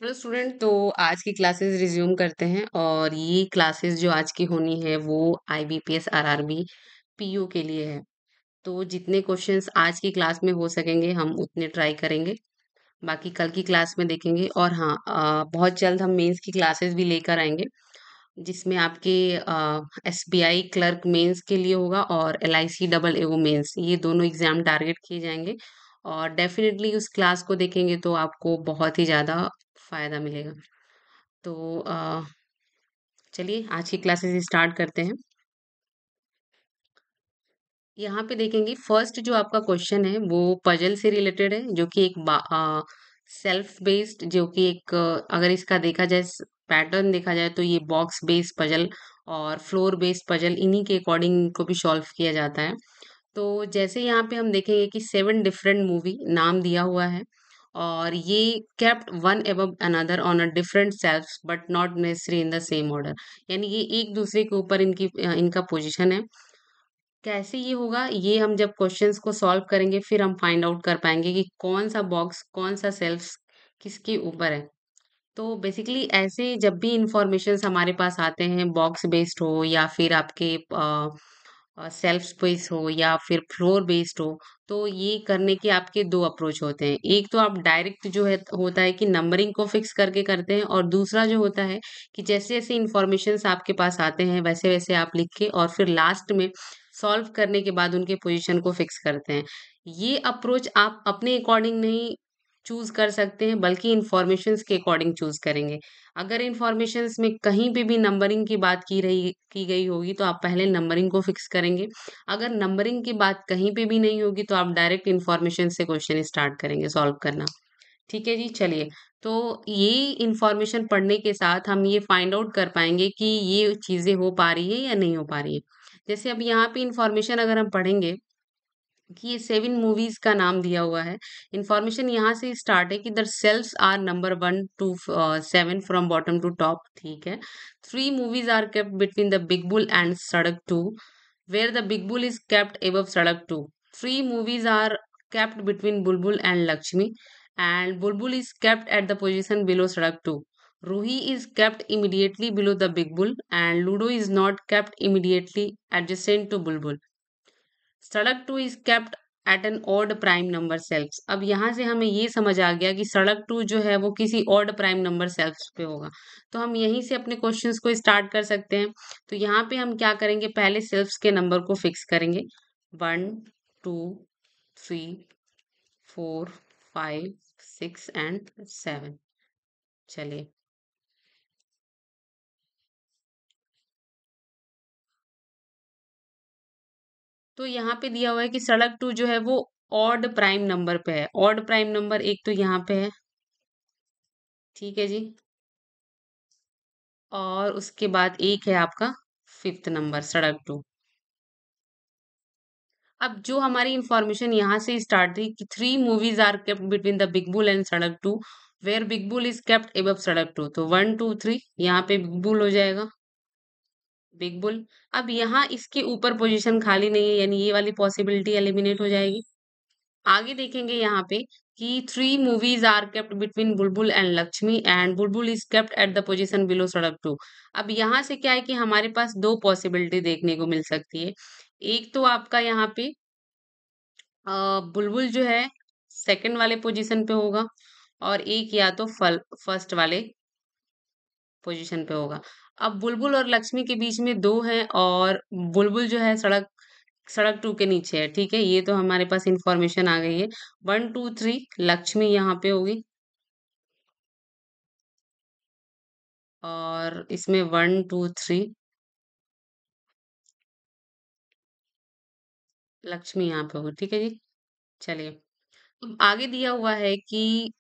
Hello student. तो आज की क्लासेस रिज्यूम करते हैं और ये क्लासेस जो आज की होनी है वो आईबीपीएस आरआरबी पीओ के लिए है। तो जितने क्वेश्चंस आज की क्लास में हो सकेंगे हम उतने ट्राई करेंगे। बाकी कल की क्लास में देखेंगे। और हाँ, बहुत जल्द हम मेंस की क्लासेस भी लेकर आएंगे जिसमें आपके एसबीआई क्लर्क मेंस के लिए होगा और एलआईसी डबल एओ मेंस, ये दोनों एग्जाम टारगेट किए जाएंगे। और डेफिनेटली उस क्लास को देखेंगे तो आपको बहुत ही ज़्यादा फायदा मिलेगा। तो चलिए आज की क्लासेस स्टार्ट करते हैं। यहाँ पे देखेंगे फर्स्ट जो आपका क्वेश्चन है वो पजल से रिलेटेड है, जो कि एक सेल्फ बेस्ड, जो कि एक अगर इसका देखा जाए पैटर्न देखा जाए तो ये बॉक्स बेस्ड पजल और फ्लोर बेस्ड पजल इन्हीं के अकॉर्डिंग को भी सॉल्व किया जाता है। तो जैसे यहाँ पे हम देखेंगे कि 7 डिफरेंट मूवी नाम दिया हुआ है और ये kept one above another on a different shelves but not necessary in the same order. यानी ये एक दूसरे के ऊपर इनका पोजीशन है। कैसे ये होगा, ये हम जब क्वेश्चंस को सॉल्व करेंगे फिर हम फाइंड आउट कर पाएंगे कि कौन सा बॉक्स कौन सा सेल्फ्स किसके ऊपर है। तो बेसिकली ऐसे जब भी इंफॉर्मेशंस हमारे पास आते हैं, बॉक्स बेस्ड हो या फिर आपके सेल्फ स्पेस हो या फिर फ्लोर बेस्ड हो, तो ये करने के आपके दो अप्रोच होते हैं। एक तो आप डायरेक्ट जो है होता है कि नंबरिंग को फिक्स करके करते हैं, और दूसरा जो होता है कि जैसे जैसे इंफॉर्मेशंस आपके पास आते हैं वैसे वैसे आप लिख के और फिर लास्ट में सॉल्व करने के बाद उनके पोजीशन को फिक्स करते हैं। ये अप्रोच आप अपने अकॉर्डिंग नहीं चूज कर सकते हैं, बल्कि इंफॉर्मेशंस के अकॉर्डिंग चूज करेंगे। अगर इंफॉर्मेशंस में कहीं पे भी नंबरिंग की बात की गई होगी तो आप पहले नंबरिंग को फिक्स करेंगे। अगर नंबरिंग की बात कहीं पे भी नहीं होगी तो आप डायरेक्ट इंफॉर्मेशन से क्वेश्चन स्टार्ट करेंगे सॉल्व करना। ठीक है जी, चलिए। तो ये इंफॉर्मेशन पढ़ने के साथ हम ये फाइंड आउट कर पाएंगे कि ये चीजें हो पा रही है या नहीं हो पा रही है। जैसे अब यहाँ पे इंफॉर्मेशन अगर हम पढ़ेंगे कि ये 7 मूवीज का नाम दिया हुआ है। इंफॉर्मेशन यहाँ से स्टार्ट है कि the shelves are number 1 to 7 from bottom to top. ठीक है। 3 movies are kept between the Big Bull and Sadak 2 where the big bull is kept above Sadak 2. 3 movies are kept between Bulbul and Lakshmi, and Bulbul is kept at the position below Sadak 2. Ruhi is kept immediately below the big bull, and Ludo is not kept immediately adjacent to Bulbul. सड़क 2 is kept at an odd prime number सेल्फ्स। अब यहाँ से हमें ये समझ आ गया कि सड़क 2 जो है वो किसी ऑड प्राइम नंबर सेल्फ्स पे होगा। तो हम यहीं से अपने क्वेश्चंस को स्टार्ट कर सकते हैं। तो यहाँ पे हम क्या करेंगे, पहले सेल्फ्स के नंबर को फिक्स करेंगे। 1 2 3 4 5 6 एंड 7। चलिए। तो यहाँ पे दिया हुआ है कि सड़क 2 जो है वो ऑड प्राइम नंबर पे है। ऑड प्राइम नंबर एक तो यहाँ पे है। ठीक है जी। और उसके बाद एक है आपका फिफ्थ नंबर सड़क 2। अब जो हमारी इंफॉर्मेशन यहाँ से स्टार्ट थी कि 3 movies are kept between the Big Bull and Sadak 2 where Big Bull is kept above Sadak 2। तो 1 2 3 यहाँ पे बिग बुल हो जाएगा। Big bull. अब यहाँ इसके ऊपर पोजीशन खाली नहीं है, यानी ये वाली पॉसिबिलिटी एलिमिनेट हो जाएगी। आगे देखेंगे यहाँ पे कि 3 movies are kept between Bulbul and Lakshmi and Bulbul is kept at the position below सड़क 2। अब यहाँ से क्या है कि हमारे पास दो पॉसिबिलिटी देखने को मिल सकती है। एक तो आपका यहाँ पे बुलबुल जो है सेकंड वाले पोजीशन पे होगा, और एक या तो फर्स्ट वाले पोजीशन पे होगा। अब बुलबुल और लक्ष्मी के बीच में दो हैं, और बुलबुल जो है सड़क सड़क 2 के नीचे है। ठीक है, ये तो हमारे पास इंफॉर्मेशन आ गई है। 1 2 3 लक्ष्मी यहाँ पे होगी, और इसमें 1 2 3 लक्ष्मी यहाँ पे होगी। ठीक है जी, चलिए। अब आगे दिया हुआ है कि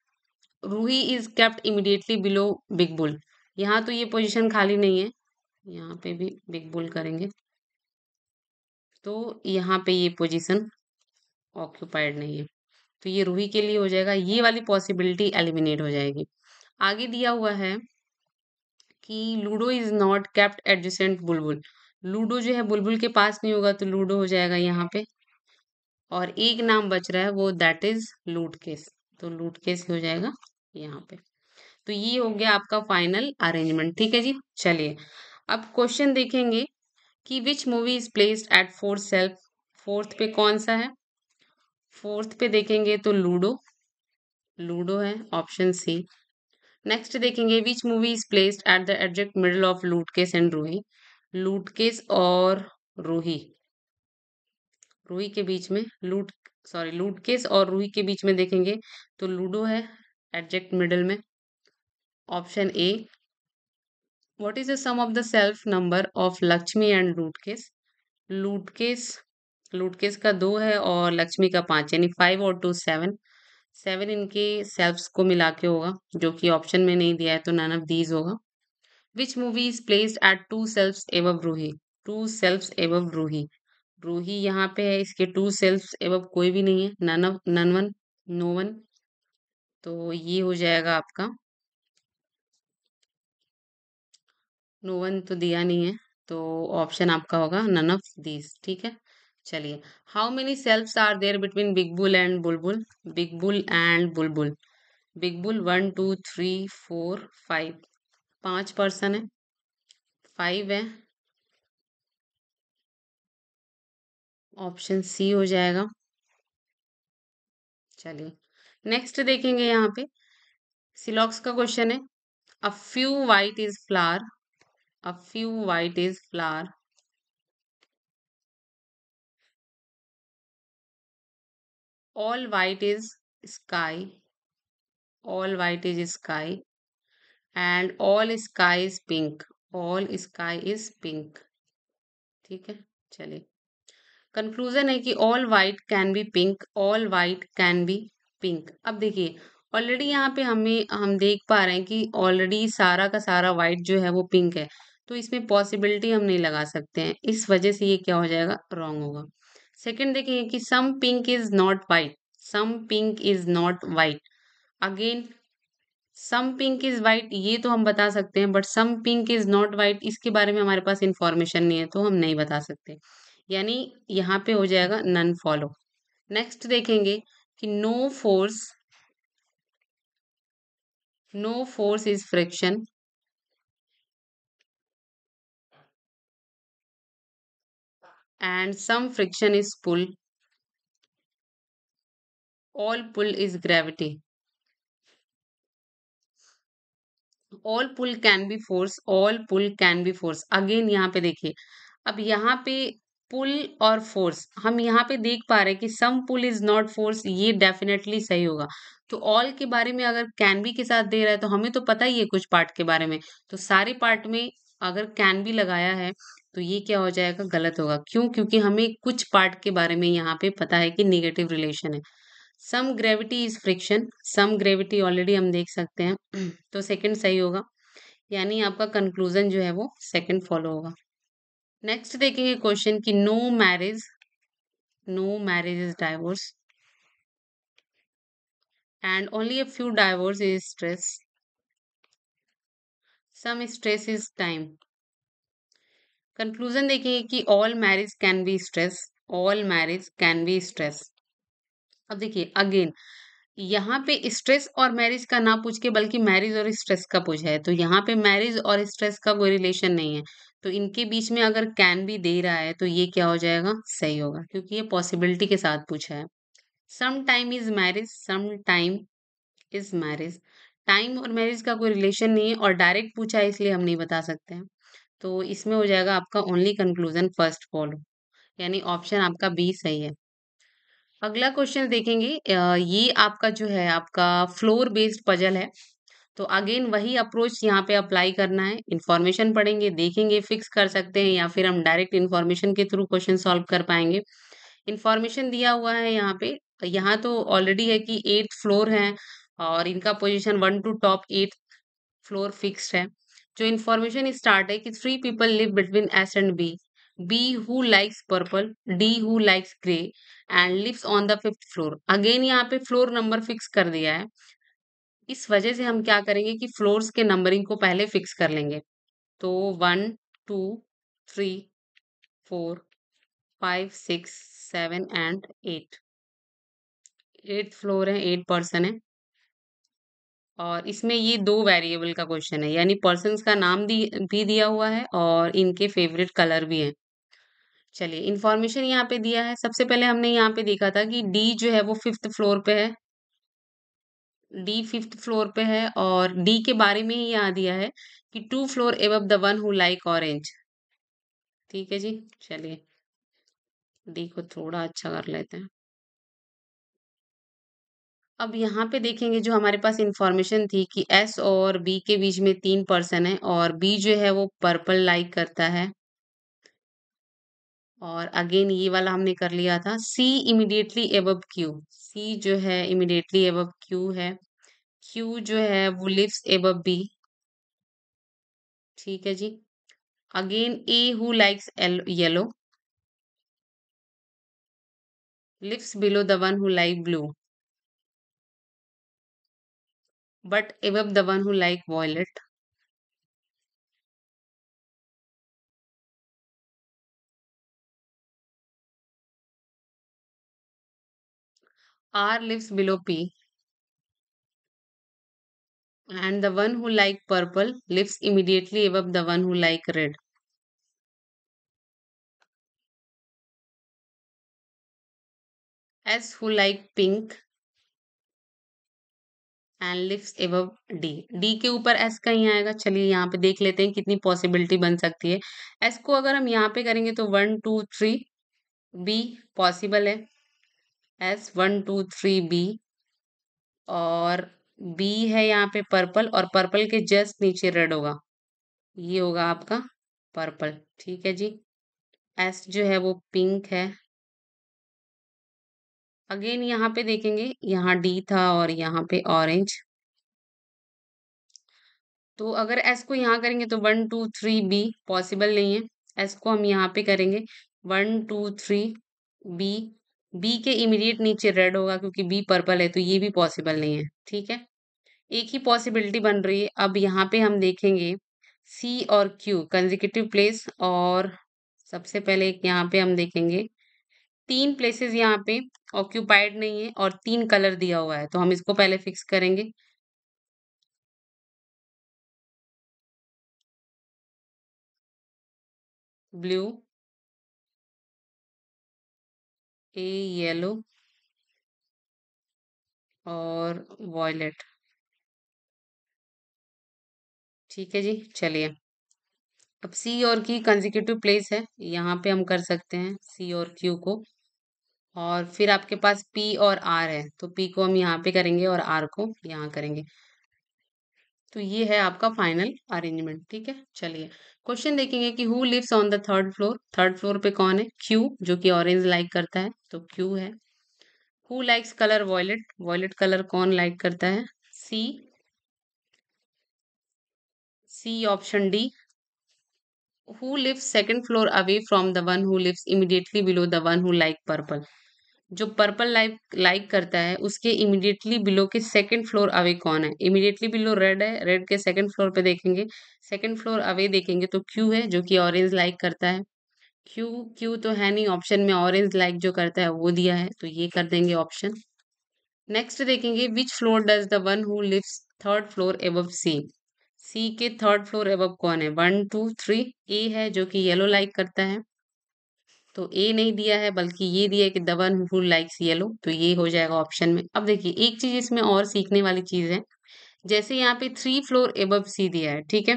Roohi is kept immediately below Big Bull. यहाँ तो ये पोजीशन खाली नहीं है, यहाँ पे भी बिग बुल करेंगे तो यहाँ पे ये पोजीशन ऑक्यूपाइड नहीं है। तो ये रूही के लिए हो जाएगा, ये वाली पॉसिबिलिटी एलिमिनेट हो जाएगी। आगे दिया हुआ है कि ludo is not kept adjacent Bulbul. Ludo जो है बुलबुल के पास नहीं होगा, तो लूडो हो जाएगा यहाँ पे। और एक नाम बच रहा है वो दैट इज लूट केस, तो लूट केस हो जाएगा यहाँ पे। तो ये हो गया आपका फाइनल अरेंजमेंट। ठीक है जी। चलिए अब क्वेश्चन देखेंगे कि which movie is placed at fourth shelf. Fourth पे कौन सा है? फोर्थ पे देखेंगे तो लूडो, लूडो है ऑप्शन सी। नेक्स्ट देखेंगे which movie is placed at the exact middle of Lootcase and Roohi. Lootcase और रूही, रूही के बीच में लूटकेस और रूही के बीच में देखेंगे तो लूडो है एग्जैक्ट मिडल में, option A. What is the sum of the shelf number of Laxmi and Lootcase. Lootcase, Lootcase का 2 है और लक्ष्मी का 5, यानी 5 और 2 7। 7 इनके सेल्फ्स को मिला के होगा, जो कि ऑप्शन में नहीं दिया है, तो नन ऑफ दीज होगा। Which movie is placed at two shelves above Roohi. Two shelves above Roohi, Roohi यहाँ पे है, इसके टू सेल्फ्स एबव कोई भी नहीं है, नन वन, नो वन। तो ये हो जाएगा आपका, नो वन तो दिया नहीं है, तो ऑप्शन आपका होगा नन ऑफ दीज। ठीक है। चलिए, how many shelves are there between Big Bull and Bulbbul. Big Bull and Bulbbul, Big Bull 1 2 3 4 5, 5 person है, 5 है, ऑप्शन सी हो जाएगा। चलिए नेक्स्ट देखेंगे यहाँ पे सिलॉक्स का क्वेश्चन है। A few white is flower, a few white is flower, all white is sky, all white is sky and all sky is pink, all sky is pink. ठीक है। चलिए कंक्लूजन है कि all white can be pink, all white can be pink. अब देखिए already यहाँ पे हम देख पा रहे हैं कि ऑलरेडी सारा का सारा वाइट जो है वो पिंक है, तो इसमें पॉसिबिलिटी हम नहीं लगा सकते हैं, इस वजह से ये क्या हो जाएगा, रॉन्ग होगा। सेकंड देखेंगे कि some pink is not white, some pink is not white. Again some pink is white ये तो हम बता सकते हैं, but some pink is not white इसके बारे में हमारे पास इंफॉर्मेशन नहीं है, तो हम नहीं बता सकते, यानी यहाँ पे हो जाएगा नन फॉलो। नेक्स्ट देखेंगे कि no force is friction and some friction is pull, all pull is gravity, all pull can be force, all pull can be force. Again यहाँ पे देखिए, अब यहाँ पे पुल और फोर्स हम यहाँ पे देख पा रहे हैं कि सम पुल इज नॉट फोर्स, ये डेफिनेटली सही होगा। तो ऑल के बारे में अगर कैन बी के साथ दे रहा है तो हमें तो पता ही है कुछ पार्ट के बारे में, तो सारे पार्ट में अगर कैन बी लगाया है तो ये क्या हो जाएगा, गलत होगा। क्यों? क्योंकि हमें कुछ पार्ट के बारे में यहाँ पे पता है कि निगेटिव रिलेशन है। Some gravity is friction, some gravity already हम देख सकते हैं तो सेकंड सही होगा, यानी आपका कंक्लूजन जो है वो सेकंड फॉलो होगा। नेक्स्ट देखेंगे क्वेश्चन कि no marriage is divorce and only a few divorce is stress, some stress is time. Conclusion देखेंगे कि all marriage can be stress, all marriage can be stress. अब देखिए अगेन यहाँ पे stress और मैरिज का ना पूछ के बल्कि मैरिज और स्ट्रेस का पूछा है, तो यहाँ पे मैरिज और स्ट्रेस का कोई रिलेशन नहीं है, तो इनके बीच में अगर कैन भी दे रहा है तो ये क्या हो जाएगा, सही होगा, क्योंकि ये पॉसिबिलिटी के साथ पूछा है। Some time is marriage, some time is marriage, time और मैरिज का कोई रिलेशन नहीं है और डायरेक्ट पूछा है इसलिए हम नहीं बता सकते हैं, तो इसमें हो जाएगा आपका ओनली कंक्लूजन फर्स्ट फॉलो, यानी ऑप्शन आपका बी सही है। अगला क्वेश्चन देखेंगे, ये आपका जो है आपका फ्लोर बेस्ड पजल है, तो अगेन वही अप्रोच यहाँ पे अप्लाई करना है। इंफॉर्मेशन पढ़ेंगे, देखेंगे, फिक्स कर सकते हैं या फिर हम डायरेक्ट इंफॉर्मेशन के थ्रू क्वेश्चन सॉल्व कर पाएंगे। इंफॉर्मेशन दिया हुआ है यहाँ पे, यहाँ तो ऑलरेडी है कि 8 फ्लोर हैं और इनका position 1 to top 8 floor fixed है। जो इन्फॉर्मेशन स्टार्ट है कि 3 people live between S and B, B who likes purple, D who likes grey and lives on the 5th floor. Again यहाँ पे फ्लोर नंबर फिक्स कर दिया है, इस वजह से हम क्या करेंगे कि फ्लोर्स के नंबरिंग को पहले फिक्स कर लेंगे। तो 1 2 3 4 5 6 7 एंड 8, 8th फ्लोर है, 8 पर्सन है। और इसमें ये 2 वेरिएबल का क्वेश्चन है, यानी पर्सन्स का नाम भी दिया हुआ है और इनके फेवरेट कलर भी हैं। चलिए, इन्फॉर्मेशन यहाँ पे दिया है। सबसे पहले हमने यहाँ पे देखा था कि डी जो है वो 5th फ्लोर पे है। डी 5th फ्लोर पे है और डी के बारे में ही यहाँ दिया है कि 2 floor above the one who like orange. ठीक है जी, चलिए डी को थोड़ा अच्छा कर लेते हैं। अब यहाँ पे देखेंगे जो हमारे पास इंफॉर्मेशन थी कि एस और बी के बीच में 3 पर्सन है और बी जो है वो पर्पल लाइक करता है। और अगेन ये वाला हमने कर लिया था। C immediately above Q, C जो है इमीडिएटली अबव क्यू है। क्यू जो है वो लिव्स अबव बी। ठीक है जी। Again A who likes yellow lives below the one who like blue but above the one who like violet. R lives below P and the one who like purple lives immediately above the one who like red. S who like pink and lives above D. D के ऊपर S कहीं आएगा। चलिए यहाँ पे देख लेते हैं कितनी पॉसिबिलिटी बन सकती है। S को अगर हम यहाँ पे करेंगे तो 1 2 3 B पॉसिबल है। S 1 2 3 B और B है यहाँ पे पर्पल और पर्पल के जस्ट नीचे रेड होगा। ये होगा आपका पर्पल। ठीक है जी। S जो है वो पिंक है। अगेन यहाँ पे देखेंगे, यहाँ डी था और यहाँ पे ऑरेंज। तो अगर एस को यहाँ करेंगे तो 1 2 3 बी पॉसिबल नहीं है। एस को हम यहाँ पे करेंगे 1 2 3 बी। बी के इमीडिएट नीचे रेड होगा क्योंकि बी पर्पल है, तो ये भी पॉसिबल नहीं है। ठीक है, एक ही पॉसिबिलिटी बन रही है। अब यहाँ पे हम देखेंगे सी और क्यू कंसेक्यूटिव प्लेस, और सबसे पहले यहाँ पे हम देखेंगे 3 प्लेसेस यहाँ पे ऑक्यूपाइड नहीं है और 3 कलर दिया हुआ है, तो हम इसको पहले फिक्स करेंगे। ब्लू, ए येलो और वॉयलेट। ठीक है जी, चलिए अब सी और की कंसेक्यूटिव प्लेस है, यहाँ पे हम कर सकते हैं सी और क्यू को। और फिर आपके पास पी और आर है, तो पी को हम यहाँ पे करेंगे और आर को यहाँ करेंगे। तो ये है आपका फाइनल अरेंजमेंट। ठीक है, चलिए क्वेश्चन देखेंगे कि who lives on the third floor. Third floor पे कौन है? क्यू, जो कि ऑरेंज लाइक करता है, तो क्यू है। Who likes colour violet, violet colour कौन लाइक करता है? C, C option D. Who lives second floor away from the one who lives immediately below the one who like purple. जो purple like like करता है उसके immediately below के second floor away कौन है? इमीडिएटली बिलो रेड है, red के second floor पे देखेंगे, सेकंड फ्लोर अवे देखेंगे तो क्यू है, जो कि ऑरेंज लाइक करता है। क्यू, क्यू तो है नहीं ऑप्शन में, ऑरेंज लाइक जो करता है वो दिया है, तो ये कर देंगे ऑप्शन। नेक्स्ट देखेंगे which floor does the one who lives third floor above C. C के थर्ड फ्लोर एबव कौन है? 1 2 3 ए है, जो कि येलो लाइक करता है, तो ए नहीं दिया है बल्कि ये दिया है कि the one who likes yellow, तो ये हो जाएगा ऑप्शन में। अब देखिए एक चीज इसमें और सीखने वाली चीज है, जैसे यहाँ पे 3 फ्लोर एबव सी दिया है, ठीक है,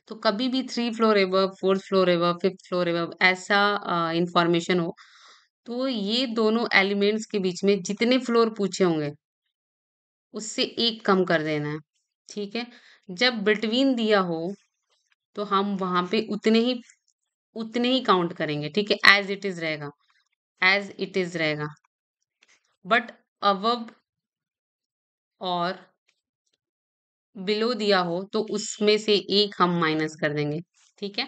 तो कभी भी 3 floor above, 4th floor above, 5th floor above ऐसा इंफॉर्मेशन हो, तो ये दोनों एलिमेंट्स के बीच में जितने फ्लोर पूछे होंगे उससे एक कम कर देना है। ठीक है, जब बिटवीन दिया हो तो हम वहां पे उतने ही काउंट करेंगे। ठीक है, एज इट इज रहेगा, एज इट इज रहेगा। बट अबव और बिलो दिया हो तो उसमें से एक हम माइनस कर देंगे। ठीक है,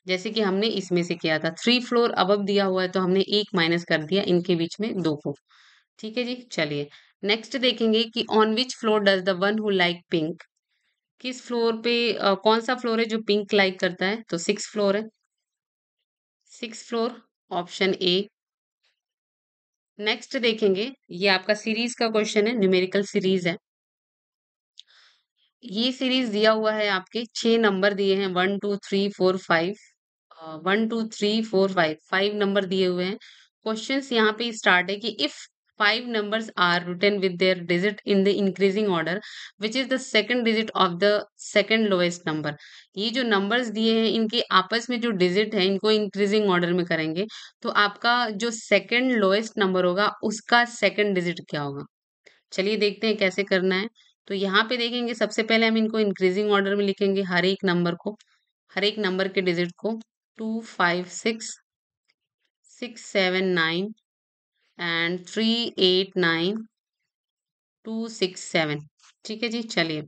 जैसे कि हमने इसमें से किया था, 3 फ्लोर अबव दिया हुआ है तो हमने एक माइनस कर दिया इनके बीच में दो को। ठीक है जी, चलिए नेक्स्ट देखेंगे कि on which floor does the one who like pink. किस फ्लोर पे कौन सा फ्लोर है जो पिंक लाइक करता है? तो 6 फ्लोर है, 6 फ्लोर ऑप्शन ए। नेक्स्ट देखेंगे, ये आपका सीरीज का क्वेश्चन है, न्यूमेरिकल सीरीज है। ये सीरीज दिया हुआ है, आपके 6 नंबर दिए हैं, 1 2 3 4 5। 1 2 3 4 5, 5 नंबर दिए हुए हैं। क्वेश्चंस यहाँ पे स्टार्ट है कि if 5 numbers are written with their digit in the increasing order, which is the second digit of the second lowest number. ये जो नंबर्स दिए हैं, इनके आपस में जो डिजिट है, इनको इंक्रीजिंग ऑर्डर में करेंगे, तो आपका जो सेकंड लोएस्ट नंबर होगा, उसका सेकंड डिजिट क्या होगा। चलिए देखते हैं कैसे करना है। तो यहाँ पे देखेंगे, सबसे पहले हम इनको इंक्रीजिंग ऑर्डर में लिखेंगे, हर एक नंबर के डिजिट को। 2 5 6 6 7 9 एंड 3 8 9 2 6 7। ठीक है जी, चलिए।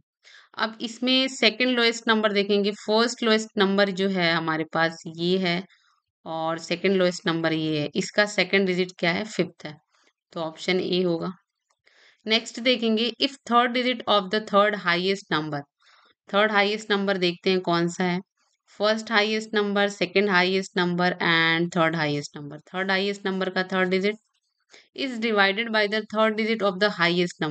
अब इसमें सेकंड लोएस्ट नंबर देखेंगे। फर्स्ट लोएस्ट नंबर जो है हमारे पास ये है, और सेकंड लोएस्ट नंबर ये है। इसका सेकंड डिजिट क्या है, 5th है, तो ऑप्शन ए होगा। नेक्स्ट देखेंगे, if third digit of the third highest number देखते हैं कौन सा है। First highest number, second highest number and third highest number का third digit is divided by the third digit of the highest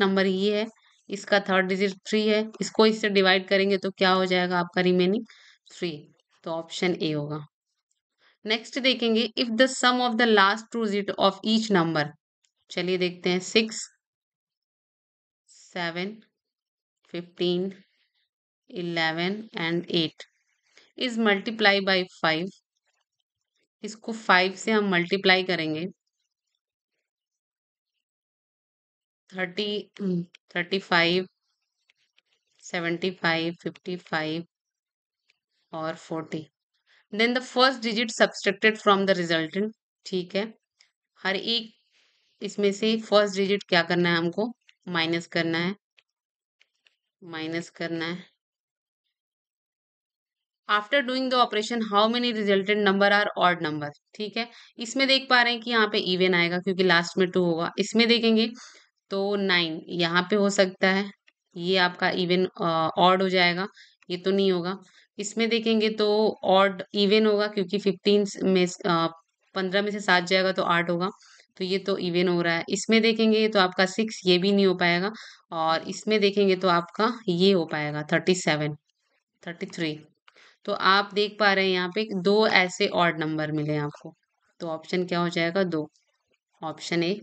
number ये है, इसका थर्ड डिजिट 3 है, इसको इससे डिवाइड करेंगे तो क्या हो जाएगा आपका रिमेनिंग 3, तो ऑप्शन ए होगा। नेक्स्ट देखेंगे, if the sum of the last two digit of each number, चलिए देखते हैं, 6 7 15 11 एंड 8 इज मल्टीप्लाई बाई 5। इसको 5 से हम मल्टीप्लाई करेंगे, 30 35 75 55 और 40। Then the first digit subtracted from the resultant. ठीक है, हर एक इसमें से फर्स्ट डिजिट क्या करना है हमको, माइनस करना है, after doing the operation how many resultant number are odd number. ठीक है, इसमें देख पा रहे हैं कि यहाँ पे इवन आएगा क्योंकि लास्ट में 2 होगा। इसमें देखेंगे तो 9 यहाँ पे हो सकता है, ये आपका इवन ऑड हो जाएगा, ये तो नहीं होगा। इसमें देखेंगे तो ऑड इवन होगा क्योंकि 15 में 15 में से 7 जाएगा तो 8 होगा, तो ये तो इवन हो रहा है। इसमें देखेंगे तो आपका 6, ये भी नहीं हो पाएगा। और इसमें देखेंगे तो आपका ये हो पाएगा 37 33। तो आप देख पा रहे हैं यहाँ पे दो ऐसे ऑड नंबर मिले आपको, तो ऑप्शन क्या हो जाएगा, 2, ऑप्शन ए।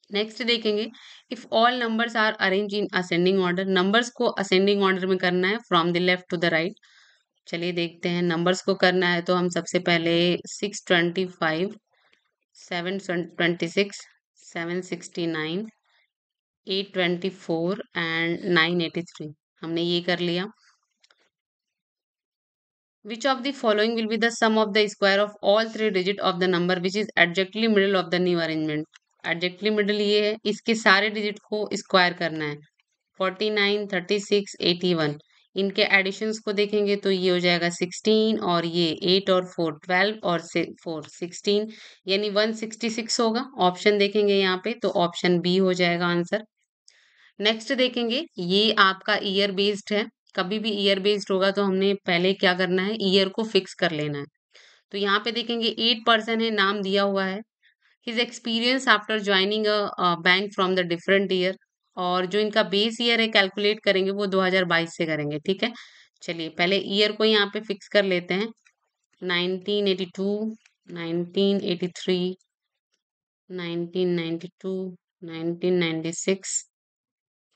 नेक्स्ट देखेंगे, if all numbers are arrange in ascending order, numbers को असेंडिंग ऑर्डर में करना है from the left to the right. चलिए देखते हैं, नंबर्स को करना है तो हम सबसे पहले 625 726 769 824 एंड 983, हमने ये कर लिया। Which of the following will be the sum of the square of all three digit of the number which is exactly middle of the new arrangement? Exactly middle ये है, इसके सारे डिजिट को स्क्वायर करना है, 49 36 81। इनके एडिशंस को देखेंगे तो ये हो जाएगा 16, और ये 8 और 4 12 और 4 16, यानी 166 होगा। ऑप्शन देखेंगे यहाँ पे तो ऑप्शन बी हो जाएगा आंसर। नेक्स्ट देखेंगे, ये आपका ईयर बेस्ड है। कभी भी ईयर बेस्ड होगा तो हमने पहले क्या करना है, ईयर को फिक्स कर लेना है। तो यहाँ पे देखेंगे 8 पर्सन है, नाम दिया हुआ है, his experience after joining a bank from the different year, और जो इनका बेस ईयर है कैलकुलेट करेंगे वो 2022 से करेंगे। ठीक है, चलिए पहले ईयर को यहाँ पे फिक्स कर लेते हैं, 1982 1983 1992 1996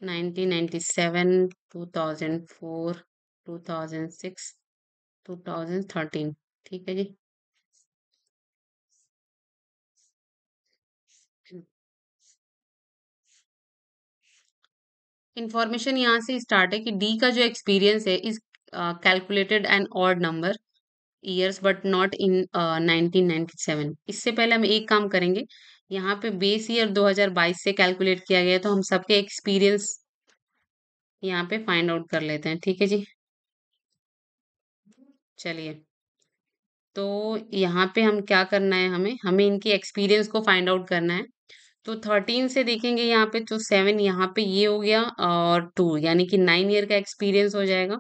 1997 2004 2006 2013। ठीक है जी। इंफॉर्मेशन यहाँ से स्टार्ट है कि डी का जो एक्सपीरियंस है is calculated an odd number years but not in 1997। इससे पहले हम एक काम करेंगे, यहाँ पे बेस ईयर 2022 से कैलकुलेट किया गया है, तो हम सबके एक्सपीरियंस यहाँ पे फाइंड आउट कर लेते हैं। ठीक है जी, चलिए। तो यहाँ पे हम क्या करना है, हमें हमें इनकी एक्सपीरियंस को फाइंड आउट करना है। तो 13 से देखेंगे यहाँ पे तो 7 यहाँ पे ये हो गया, और 2 यानी कि 9 ईयर का एक्सपीरियंस हो जाएगा।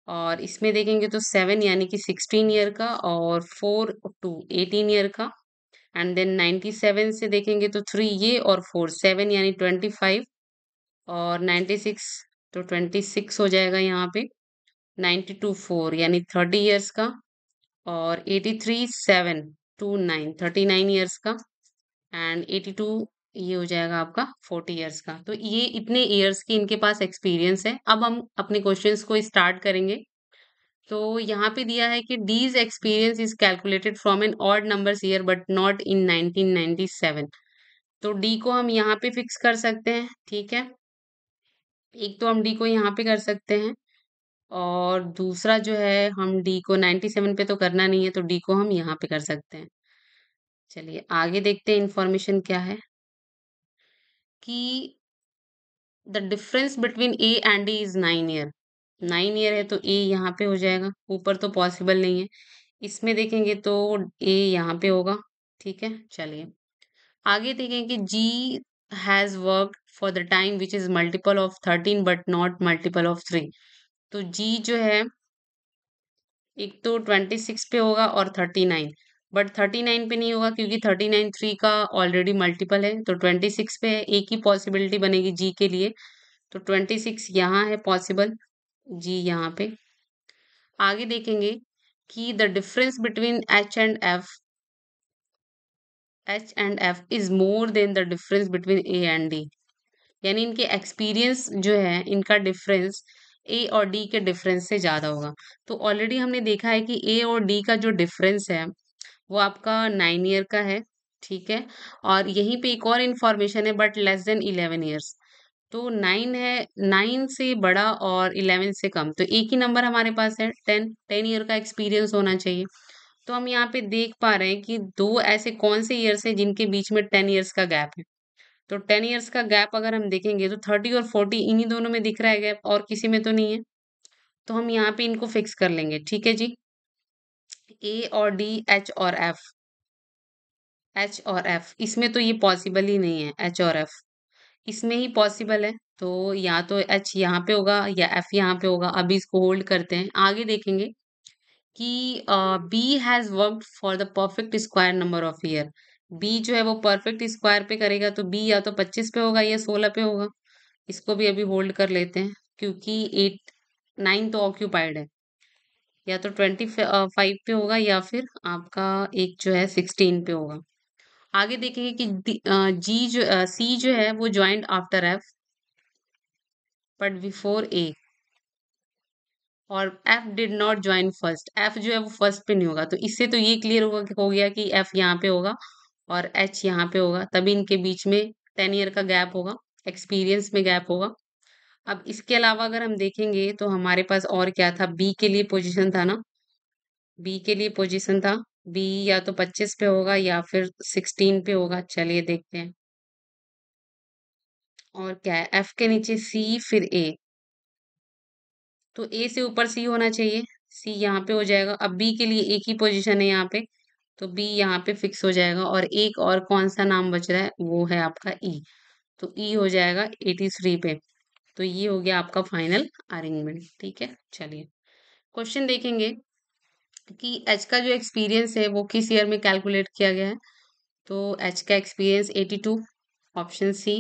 और इसमें देखेंगे तो 7 यानी कि 16 ईयर का, और 4 2 18 ईयर का। एंड देन 97 से देखेंगे तो 3 ये और 4 7 यानी 25, और 96 तो 26 हो जाएगा यहाँ पे। 92 4 यानी 30 इयर्स का। और 83 7 2 9 39 इयर्स का। एंड 82 ये हो जाएगा आपका 40 इयर्स का। तो ये इतने इयर्स की इनके पास एक्सपीरियंस है। अब हम अपने क्वेश्चंस को स्टार्ट करेंगे। तो यहाँ पे दिया है कि D's experience is calculated from an odd numbers year but not in 1997। तो डी को हम यहाँ पे फिक्स कर सकते हैं, ठीक है। एक तो हम डी को यहाँ पे कर सकते हैं, और दूसरा जो है हम डी को 97 पे तो करना नहीं है, तो डी को हम यहाँ पे कर सकते हैं। चलिए आगे देखते हैं इंफॉर्मेशन क्या है कि the difference between A and D is 9 year. 9 year है तो ए यहाँ पे हो जाएगा, ऊपर तो पॉसिबल नहीं है। इसमें देखेंगे तो ए यहाँ पे होगा, ठीक है। चलिए आगे देखें कि G has work for the time which is multiple of 13 but not multiple of 3। तो जी जो है एक तो 26 पे होगा और 39, बट 39 पे नहीं होगा क्योंकि 39 3 का ऑलरेडी मल्टीपल है। तो 26 पे है, एक ही पॉसिबिलिटी बनेगी जी के लिए। तो 26 यहाँ है पॉसिबल, जी यहाँ पे। आगे देखेंगे कि the difference between H and F is more than the difference between A and D. यानी इनके एक्सपीरियंस जो है, इनका डिफरेंस ए और डी के डिफरेंस से ज्यादा होगा। तो ऑलरेडी हमने देखा है कि ए और डी का जो डिफरेंस है वो आपका 9 ईयर का है, ठीक है। और यहीं पे एक और इन्फॉर्मेशन है, बट लेस देन 11 ईयर्स। तो 9 है, 9 से बड़ा और 11 से कम, तो एक ही नंबर हमारे पास है 10 ईयर का एक्सपीरियंस होना चाहिए। तो हम यहाँ पे देख पा रहे हैं कि दो ऐसे कौन से ईयर्स हैं जिनके बीच में 10 ईयर्स का गैप है। तो 10 ईयर्स का गैप अगर हम देखेंगे तो 30 और 40 इन्हीं दोनों में दिख रहा है गैप, और किसी में तो नहीं है। तो हम यहाँ पे इनको फिक्स कर लेंगे, ठीक है जी। ए और डी, एच और एफ इसमें तो ये पॉसिबल ही नहीं है, एच और एफ इसमें ही पॉसिबल है। तो या तो एच यहाँ पे होगा या एफ यहाँ पे होगा। अभी इसको होल्ड करते हैं, आगे देखेंगे कि B has worked for the perfect square number of year. B जो है वो परफेक्ट स्क्वायर पे करेगा, तो बी या तो 25 पे होगा या 16 पे होगा। इसको भी अभी होल्ड कर लेते हैं क्योंकि 9 तो ऑक्यूपाइड है। या तो 25 पे होगा या फिर आपका एक जो है 16 पे होगा। आगे देखेंगे कि सी जो है वो joint after F but before A, और F did not join first. F जो है वो फर्स्ट पे नहीं होगा। तो इससे तो ये क्लियर हो गया कि एफ यहाँ पे होगा और एच यहाँ पे होगा, तभी इनके बीच में 10 ईयर का गैप होगा, एक्सपीरियंस में गैप होगा। अब इसके अलावा अगर हम देखेंगे तो हमारे पास और क्या था, बी के लिए पोजीशन था ना, बी के लिए पोजीशन था, बी या तो 25 पे होगा या फिर 16 पे होगा। चलिए देखते हैं। और क्या है, एफ के नीचे सी फिर ए, तो ए से ऊपर सी होना चाहिए, सी यहाँ पे हो जाएगा। अब बी के लिए एक ही पोजीशन है यहाँ पे, तो बी यहाँ पे फिक्स हो जाएगा। और एक और कौन सा नाम बच रहा है, वो है आपका ई, तो ई हो जाएगा 83 पे। तो ये हो गया आपका फाइनल अरेंजमेंट, ठीक है। चलिए क्वेश्चन देखेंगे कि एच का जो एक्सपीरियंस है वो किस ईयर में कैलकुलेट किया गया है। तो एच का experience 82, option C.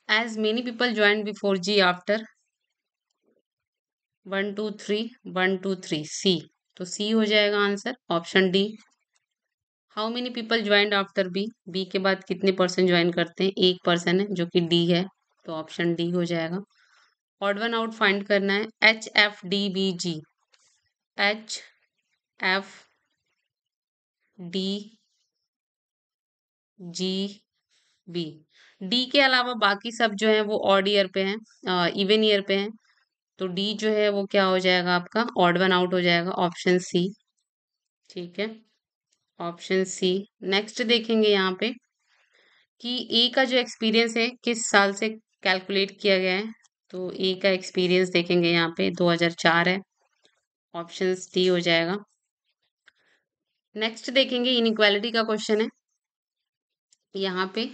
As many people join before G after 1 2 3 1 2 3 C, तो सी हो जाएगा answer, option D. How many people joined after B, B के बाद कितने पर्सन ज्वाइन करते हैं, एक पर्सन है जो कि डी है, तो ऑप्शन डी हो जाएगा। ऑड वन आउट फाइंड करना है, H F D B G, H F D G B, D के अलावा बाकी सब जो है वो ऑड ईयर पे हैं, इवन ईयर पे हैं। तो डी जो है वो क्या हो जाएगा आपका, ऑड वन आउट हो जाएगा, ऑप्शन सी, ठीक है, ऑप्शन सी। नेक्स्ट देखेंगे यहाँ पे कि ए का जो एक्सपीरियंस है किस साल से कैलकुलेट किया गया है। तो ए का एक्सपीरियंस देखेंगे यहाँ पे 2004 है, ऑप्शन डी हो जाएगा। नेक्स्ट देखेंगे इनइक्वालिटी का क्वेश्चन है। यहाँ पे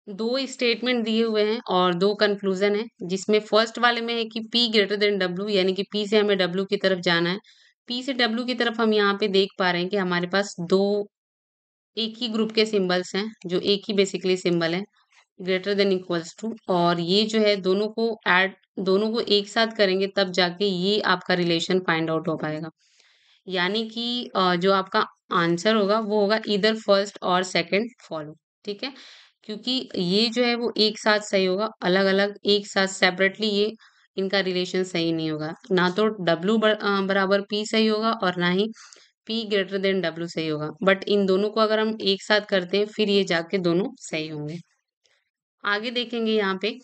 दो स्टेटमेंट दिए हुए हैं और दो कंक्लूजन है, जिसमें फर्स्ट वाले में है कि P ग्रेटर देन W, यानी कि P से हमें W की तरफ जाना है। P से W की तरफ हम यहाँ पे देख पा रहे हैं कि हमारे पास दो एक ही ग्रुप के सिंबल्स हैं, जो एक ही बेसिकली सिंबल है, ग्रेटर देन इक्वल्स टू, और ये जो है दोनों को एक साथ करेंगे तब जाके ये आपका रिलेशन फाइंड आउट हो पाएगा। यानी कि जो आपका आंसर होगा वो होगा इधर फर्स्ट और सेकंड फॉलो। ठीक है, क्योंकि ये जो है वो एक साथ सही होगा, अलग अलग एक साथ सेपरेटली ये इनका रिलेशन सही नहीं होगा। ना तो डब्ल्यू बराबर पी सही होगा और ना ही पी ग्रेटर देन डब्ल्यू सही होगा, बट इन दोनों को अगर हम एक साथ करते हैं फिर ये जाके दोनों सही होंगे। आगे देखेंगे यहाँ पे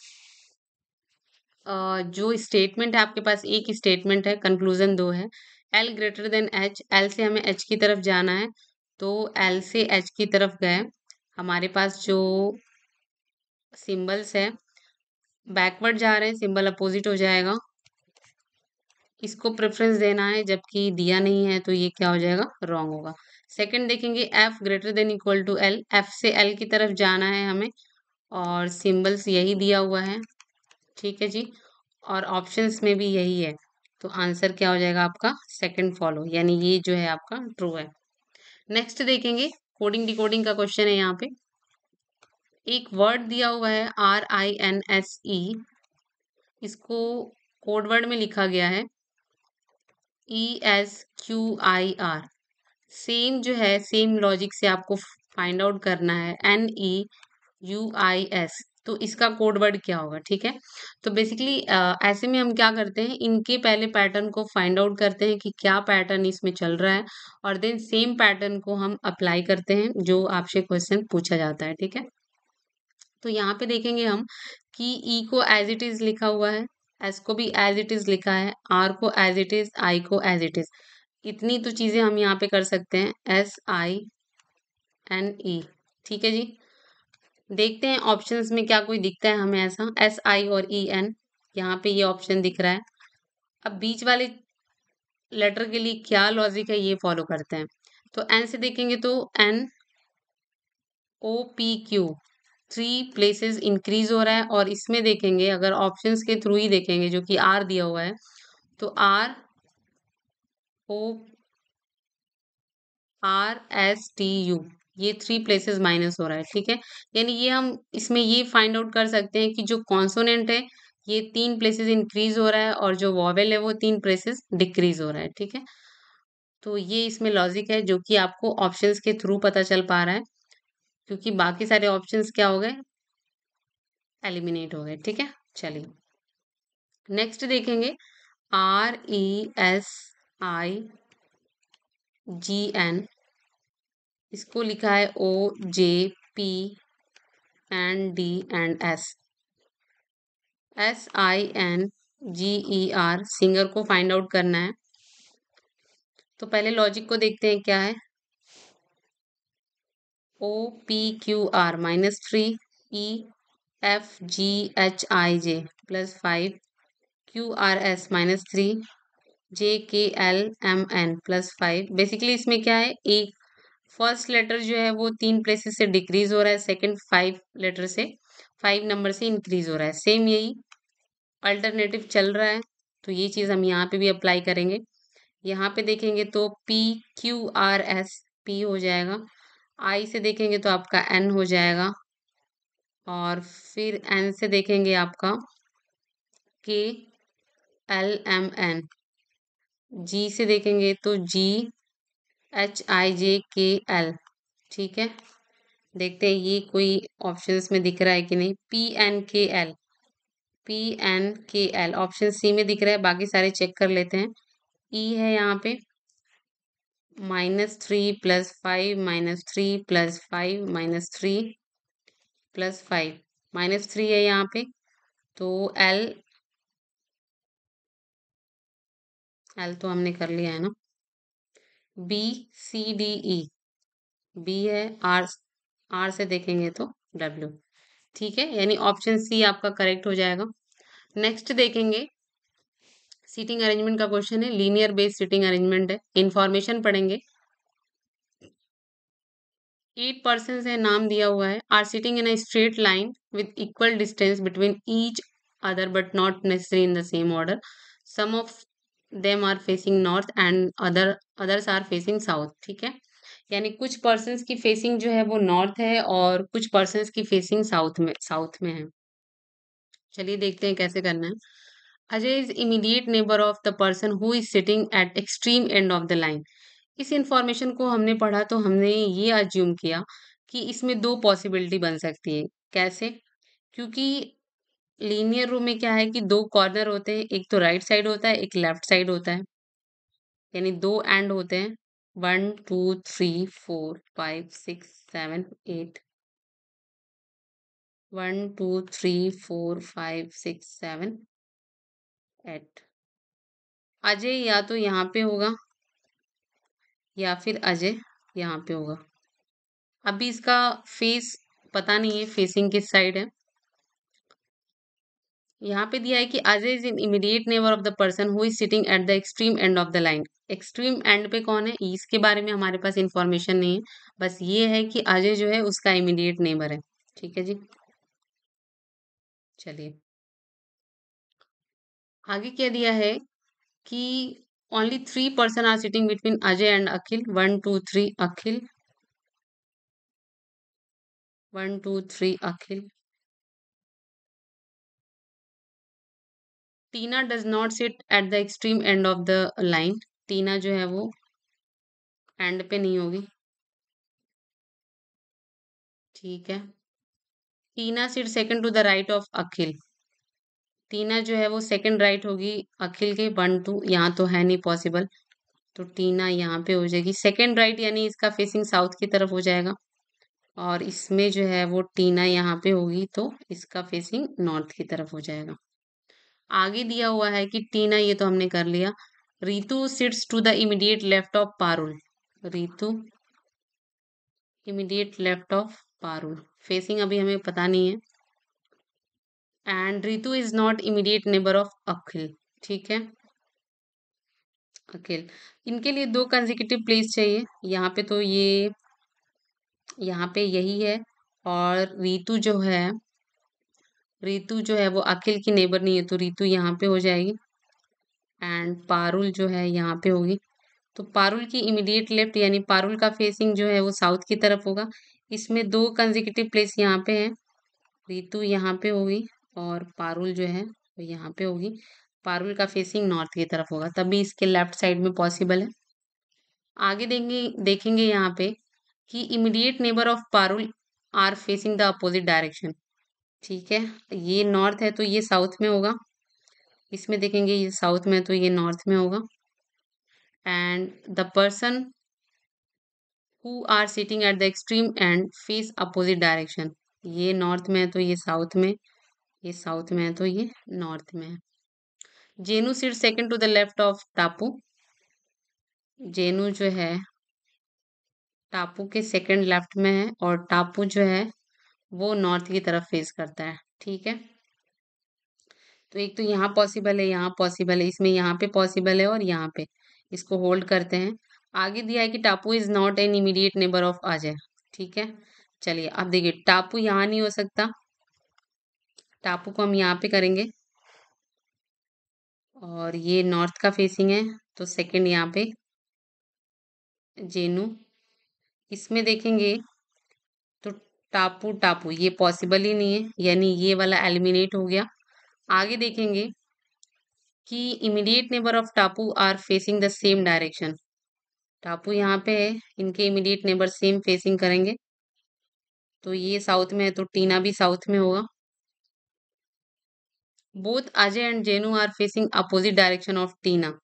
जो स्टेटमेंट है आपके पास, एक स्टेटमेंट है, कंक्लूजन दो है। L greater than H, L से हमें एच की तरफ जाना है, तो एल से एच की तरफ गए, हमारे पास जो सिंबल्स है बैकवर्ड जा रहे हैं, सिंबल अपोजिट हो जाएगा, इसको प्रेफरेंस देना है, जबकि दिया नहीं है तो ये क्या हो जाएगा, रॉन्ग होगा। सेकंड देखेंगे F greater than equal to L, F से एल की तरफ जाना है हमें और सिंबल्स यही दिया हुआ है। ठीक है जी, और ऑप्शंस में भी यही है, तो आंसर क्या हो जाएगा आपका सेकंड फॉलो, यानी ये जो है आपका ट्रू है। नेक्स्ट देखेंगे कोडिंग डिकोडिंग का क्वेश्चन है यहाँ पे। एक वर्ड दिया हुआ है RINSE, इसको कोड वर्ड में लिखा गया है ESQIR। सेम जो है सेम लॉजिक से आपको फाइंड आउट करना है NEUIS, तो इसका कोड वर्ड क्या होगा। ठीक है, तो बेसिकली ऐसे में हम क्या करते हैं, इनके पहले पैटर्न को फाइंड आउट करते हैं कि क्या पैटर्न इसमें चल रहा है, और देन सेम पैटर्न को हम अप्लाई करते हैं जो आपसे क्वेश्चन पूछा जाता है। ठीक है, तो यहाँ पे देखेंगे हम कि ई को एज इट इज लिखा हुआ है, एस को भी एज इट इज लिखा है, आर को एज इट इज, आई को एज इट इज। इतनी तो चीजें हम यहाँ पे कर सकते हैं, SINE। ठीक है जी, देखते हैं ऑप्शंस में क्या कोई दिखता है हमें ऐसा, SI और EN, यहाँ पे ये ऑप्शन दिख रहा है। अब बीच वाले लेटर के लिए क्या लॉजिक है ये फॉलो करते हैं, तो एन से देखेंगे तो NOPQ 3 प्लेसेस इंक्रीज हो रहा है, और इसमें देखेंगे अगर ऑप्शंस के थ्रू ही देखेंगे जो कि आर दिया हुआ है, तो RSTU, ये 3 प्लेसेस माइनस हो रहा है। ठीक है, यानी ये हम इसमें ये फाइंड आउट कर सकते हैं कि जो कॉन्सोनेंट है ये 3 प्लेसेस इंक्रीज हो रहा है और जो वॉवेल है वो 3 प्लेसेस डिक्रीज हो रहा है। ठीक है, तो ये इसमें लॉजिक है जो कि आपको ऑप्शंस के थ्रू पता चल पा रहा है, क्योंकि बाकी सारे ऑप्शंस क्या हो गए, एलिमिनेट हो गए। ठीक है, चलिए नेक्स्ट देखेंगे RESIGN, इसको लिखा है OJPND&S, SINGER, सिंगर को फाइंड आउट करना है। तो पहले लॉजिक को देखते हैं क्या है, OPQR -3 EFGHIJ +5 QRS -3 JKLMN +5। Basically इसमें क्या है, एक फर्स्ट लेटर जो है वो 3 प्लेसेस से डिक्रीज हो रहा है, सेकंड 5 लेटर से 5 नंबर से इंक्रीज हो रहा है, सेम यही अल्टरनेटिव चल रहा है, तो ये चीज हम यहाँ पे भी अप्लाई करेंगे। यहाँ पे देखेंगे तो PQRS P हो जाएगा, आई से देखेंगे तो आपका N हो जाएगा, और फिर N से देखेंगे आपका KLMN, जी से देखेंगे तो GHIJKL। ठीक है, देखते हैं ये कोई ऑप्शंस में दिख रहा है कि नहीं, PNKL ऑप्शन सी में दिख रहा है, बाकी सारे चेक कर लेते हैं। ई है यहाँ पे -3 +5 -3 +5 -3 +5 -3 है यहाँ पे, तो एल तो हमने कर लिया है ना। BCDE, बी है, आर से देखेंगे तो डब्ल्यू। ठीक है, यानी ऑप्शन सी आपका करेक्ट हो जाएगा। नेक्स्ट देखेंगे सीटिंग अरेंजमेंट का क्वेश्चन है, लीनियर बेस्ड सीटिंग अरेंजमेंट है, इंफॉर्मेशन पढ़ेंगे। 8 पर्सन्स है, नाम दिया हुआ है, are sitting in a straight line with equal distance between each other but not necessary in the same order, some of them are facing north and others are facing south. ठीक है, यानी कुछ persons की facing जो है वो north है और कुछ पर्सन्स की फेसिंग साउथ में है। चलिए देखते हैं कैसे करना है। Ajay is immediate neighbour of the person who is sitting at extreme end of the line. इस इंफॉर्मेशन को हमने पढ़ा तो हमने ये अज्यूम किया कि इसमें दो पॉसिबिलिटी बन सकती है। कैसे? क्योंकि लीनियर रो में क्या है कि दो कॉर्नर होते हैं, एक तो राइट साइड होता है, एक लेफ्ट साइड होता है, यानी दो एंड होते हैं। 1 2 3 4 5 6 7 8, 1 2 3 4 5 6 7 8। अजय या तो यहाँ पे होगा या फिर अजय यहाँ पे होगा। अभी इसका फेस पता नहीं है, फेसिंग किस साइड है। यहाँ पे दिया है कि Ajay is in immediate neighbour of the person who is sitting at the extreme end of the line. Extreme and पे कौन है, इसके बारे में हमारे पास इंफॉर्मेशन नहीं है। बस ये है कि अजय जो है उसका इमीडिएट नेबर है। ठीक है जी, चलिए आगे क्या दिया है कि only 3 person are sitting between Ajay and Akhil. 1 2 3 Akhil, 1 2 3 Akhil. Tina does not sit at the extreme end of the line. Tina जो है वो एंड पे नहीं होगी। ठीक है। Tina sit second to the right of Akhil. Tina जो है वो सेकंड राइट होगी अखिल के। 1 2 यहाँ तो है नहीं पॉसिबल, तो टीना यहाँ पे हो जाएगी सेकंड राइट, यानी इसका फेसिंग साउथ की तरफ हो जाएगा। और इसमें जो है वो टीना यहाँ पे होगी तो इसका फेसिंग नॉर्थ की तरफ हो जाएगा। आगे दिया हुआ है कि टीना, ये तो हमने कर लिया। Ritu sits to the immediate left of Parul. Ritu immediate left of Parul, facing अभी हमें पता नहीं है। And Ritu is not immediate neighbour of Akhil. ठीक है, अखिल। इनके लिए दो कंसेक्यूटिव प्लेस चाहिए। यहाँ पे तो ये, यहाँ पे यही है। और रितु जो है वो अखिल की नेबर नहीं है, तो रितु यहाँ पे हो जाएगी। एंड पारुल जो है यहाँ पे होगी। तो पारुल की इमीडिएट लेफ्ट, यानी पारुल का फेसिंग जो है वो साउथ की तरफ होगा। इसमें दो कंसेक्यूटिव प्लेस यहाँ पे है। रितु यहाँ पे होगी और पारुल जो है वो यहाँ पे होगी। पारुल का फेसिंग नॉर्थ की तरफ होगा, तभी इसके लेफ्ट साइड में पॉसिबल है। आगे देखेंगे यहाँ पे कि immediate neighbour of Parul are facing the opposite direction. ठीक है, ये नॉर्थ है तो ये साउथ में होगा। इसमें देखेंगे ये साउथ में है तो ये नॉर्थ में होगा। And the person who are sitting at the extreme end face opposite direction. ये नॉर्थ में है तो ये साउथ में, ये साउथ में है तो ये नॉर्थ में है। Jenu sit second to the left of Tapu. Jenu जो है टापू के सेकंड लेफ्ट में है और टापू जो है वो नॉर्थ की तरफ फेस करता है। ठीक है, तो एक तो यहाँ पॉसिबल है, यहाँ पॉसिबल है, इसमें यहाँ पे पॉसिबल है और यहाँ पे। इसको होल्ड करते हैं। आगे दिया है कि टापू is not an immediate neighbour of Ajay. ठीक है, चलिए अब देखिए टापू यहाँ नहीं हो सकता, टापू को हम यहाँ पे करेंगे। और ये नॉर्थ का फेसिंग है तो सेकंड यहाँ पे जेनू। इसमें देखेंगे तो टापू टापू ये पॉसिबल ही नहीं है, यानी ये वाला एलिमिनेट हो गया। आगे देखेंगे कि immediate neighbour of Tapu are facing the same direction. Tapu यहाँ पे है, इनके इमीडिएट नेबर सेम फेसिंग करेंगे, तो ये साउथ में है तो टीना भी साउथ में होगा। Both Ajay and Jenu are facing opposite direction of Tina.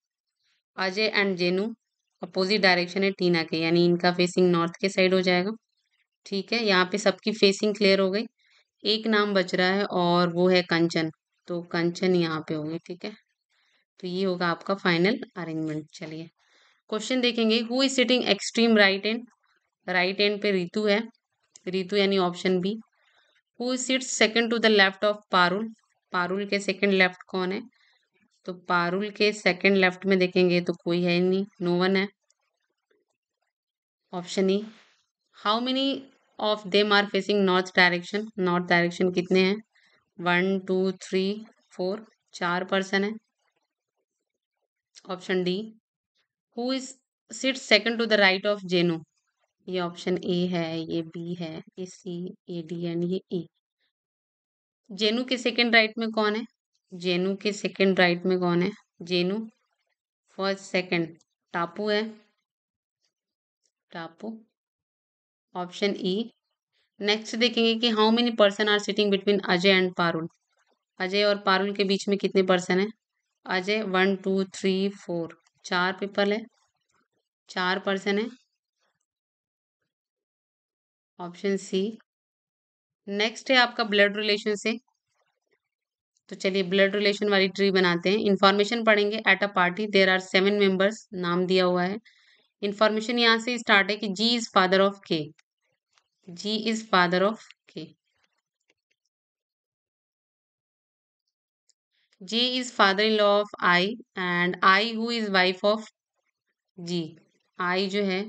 Ajay and Jenu opposite direction है टीना के, यानी इनका फेसिंग नॉर्थ के साइड हो जाएगा। ठीक है, यहाँ पे सबकी फेसिंग क्लियर हो गई। एक नाम बच रहा है और वो है कंचन, तो कंचन यहाँ पे होगी। ठीक है, तो ये होगा आपका फाइनल अरेंजमेंट। चलिए क्वेश्चन देखेंगे। Who is sitting extreme right end, right end पे रितु है, रितु यानी option B. Who sits second to the left of Parul. Parul के सेकंड लेफ्ट कौन है, तो पारुल के सेकंड लेफ्ट में देखेंगे तो कोई है ही नहीं, नो वन है। Option E. How many of them are facing north direction. North direction कितने हैं, 1 2 3 4, 4 पर्सन है। Option D. Who is sit second to the right of Jenu. ये ऑप्शन ए है, ये बी है, ये सी, ये डी एंड ये ई। जेनू के सेकंड राइट में कौन है? जेनू के सेकंड राइट में कौन है? जेनू फर्स्ट सेकंड टापू है, टापू, ऑप्शन ई। नेक्स्ट देखेंगे कि how many person are sitting between Ajay and Parul. Ajay और पारुल के बीच में कितने पर्सन है? अजय 1 2 3 4, 4 पीपल है, 4 पर्सन है, ऑप्शन सी। नेक्स्ट है आपका ब्लड रिलेशन से, तो चलिए ब्लड रिलेशन वाली ट्री बनाते हैं। इंफॉर्मेशन पढ़ेंगे। At a party there are 7 members, नाम दिया हुआ है। इंफॉर्मेशन यहाँ से स्टार्ट है कि जी is father of K, G is father of K, G is father in law of I, and I who is wife of G. I जो है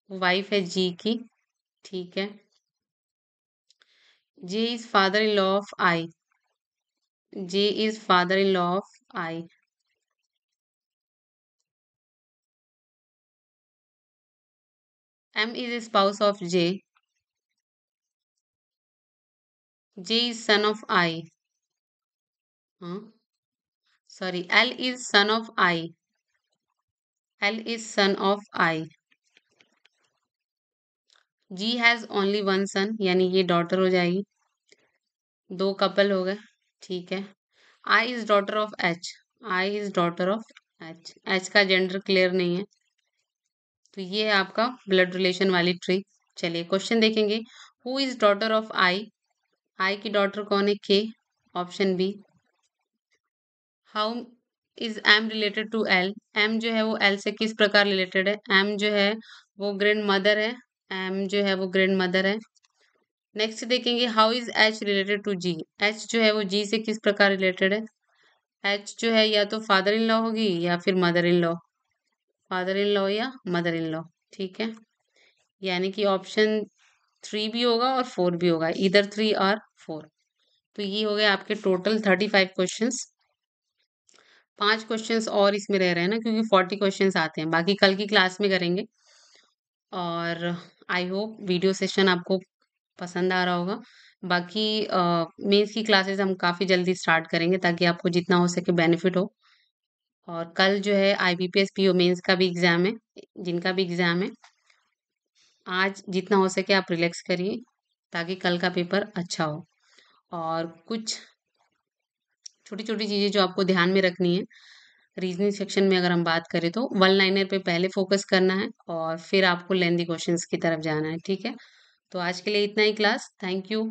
वाइफ है जी की, ठीक है। J is father in law of I, J is father in law of I. M is spouse of J, J is son of I, हाँ sorry, L is son of I, L is son of I. G has only one son, यानी ये daughter हो जाएगी। दो couple हो गए, ठीक है। I is daughter of H, I is daughter of H, H का जेंडर क्लियर नहीं है, तो ये है आपका ब्लड रिलेशन वाली ट्री। चलिए क्वेश्चन देखेंगे। Who is daughter of I, I की डॉटर कौन है? K, option B. How is M related to L, M जो है वो एल से किस प्रकार रिलेटेड है? एम जो है वो ग्रैंड मदर है, एम जो है वो ग्रैंड मदर है। नेक्स्ट देखेंगे how is H related to G, H जो है वो जी से किस प्रकार रिलेटेड है? एच जो है या तो फादर इन लॉ होगी या फिर mother in law, father in law या मदर इन लॉ, ठीक है। यानी कि ऑप्शन 3 भी होगा और 4 भी होगा, इधर 3 और 4। तो ये हो गए आपके टोटल 35 क्वेश्चंस। 5 क्वेश्चंस और इसमें रह रहे हैं ना, क्योंकि 40 क्वेश्चंस आते हैं, बाकी कल की क्लास में करेंगे। और आई होप वीडियो सेशन आपको पसंद आ रहा होगा। बाकी मेंस की क्लासेस हम काफ़ी जल्दी स्टार्ट करेंगे ताकि आपको जितना हो सके बेनिफिट हो। और कल जो है IBPS PO मेंस का भी एग्ज़ाम है, जिनका भी एग्ज़ाम है, आज जितना हो सके आप रिलैक्स करिए ताकि कल का पेपर अच्छा हो। और कुछ छोटी-छोटी चीज़ें जो आपको ध्यान में रखनी है, रीजनिंग सेक्शन में अगर हम बात करें तो वन लाइनर पे पहले फोकस करना है और फिर आपको लेंथी क्वेश्चंस की तरफ जाना है, ठीक है। तो आज के लिए इतना ही क्लास, थैंक यू।